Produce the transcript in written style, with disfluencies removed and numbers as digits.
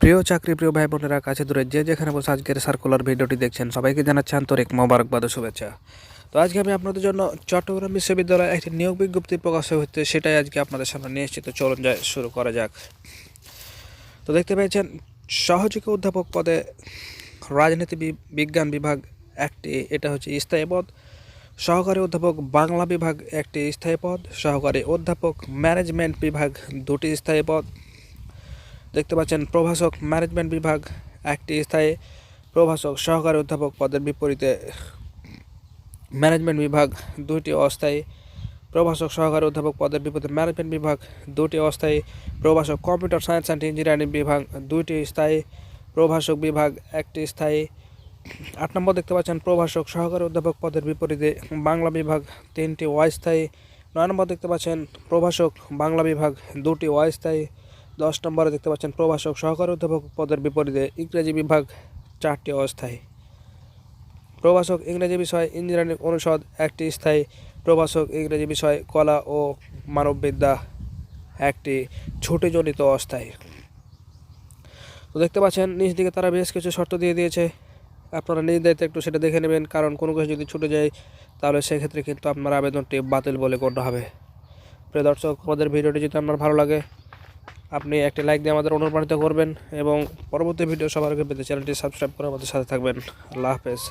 প্রিয় চাকরি প্রিয় ভাই বোনেরা কাছে দূরে যে যেখানে বসে আজকের সার্কুলার ভিডিওটি দেখছেন সবাইকে জানাচ্ছি আন্তরিক মোবারকবাদ ও শুভেচ্ছা। তো আজকে আমি আপনাদের জন্য চট্টগ্রাম বিশ্ববিদ্যালয়ে একটি নিয়োগ বিজ্ঞপ্তি প্রকাশ হচ্ছে, সেটাই আজকে আপনাদের সামনে নিয়ে এসেছি। তো চলুন যায় শুরু করা যাক। তো দেখতে পেয়েছেন সহযোগী অধ্যাপক পদে রাজনীতি বিজ্ঞান বিভাগ একটি, এটা হচ্ছে স্থায়ী পদ। সহকারী অধ্যাপক বাংলা বিভাগ একটি স্থায়ী পদ। সহকারী অধ্যাপক ম্যানেজমেন্ট বিভাগ দুটি স্থায়ী পদ। দেখতে পাচ্ছেন প্রভাষক ম্যানেজমেন্ট বিভাগ একটি স্থায়ী। প্রভাষক সহকারী অধ্যাপক পদের বিপরীতে ম্যানেজমেন্ট বিভাগ দুইটি অস্থায়ী। প্রভাষক সহকারী অধ্যাপক পদের বিপরীতে ম্যানেজমেন্ট বিভাগ দুইটি অস্থায়ী। প্রভাষক কম্পিউটার সায়েন্স অ্যান্ড ইঞ্জিনিয়ারিং বিভাগ দুইটি স্থায়ী। প্রভাষক বিভাগ একটি স্থায়ী। 8 নম্বর দেখতে পাচ্ছেন প্রভাষক সহকারী অধ্যাপক পদের বিপরীতে বাংলা বিভাগ তিনটি অস্থায়ী। 9 নম্বর দেখতে পাচ্ছেন প্রভাষক বাংলা বিভাগ দুটি অস্থায়ী। 10 নম্বরে দেখতে পাচ্ছেন প্রভাষক সহকারী অধ্যাপক পদের বিপরীতে ইংরেজি বিভাগ 4টি অস্থায়ী। প্রভাষক ইংরেজি বিষয় ইঞ্জিনিয়ারিং অনুষদ একটি স্থায়ী। প্রভাষক ইংরেজি বিষয় কলা ও মানববিদ্যা একটি ছুটিজনিত অস্থায়ী। তো দেখতে পাচ্ছেন নিচ দিকে তারা বেশ কিছু শর্ত দিয়ে দিয়েছে, আপনারা নিজ দায়িত্বে একটু সেটা দেখে নেবেন, কারণ কোনো কিছু যদি ছুটে যায় তাহলে সেক্ষেত্রে কিন্তু আপনার আবেদনটি বাতিল বলে গণ্য হবে। প্রিয় দর্শক, আমাদের ভিডিওটি যদি আপনার ভালো লাগে আপনি একটি লাইক দিয়ে আমাদের অনুপ্রাণিত করবেন এবং পরবর্তী ভিডিও সবার আগে পেতে চ্যানেলটি সাবস্ক্রাইব করে আমাদের সাথে থাকবেন। আল্লাহ হাফেজ।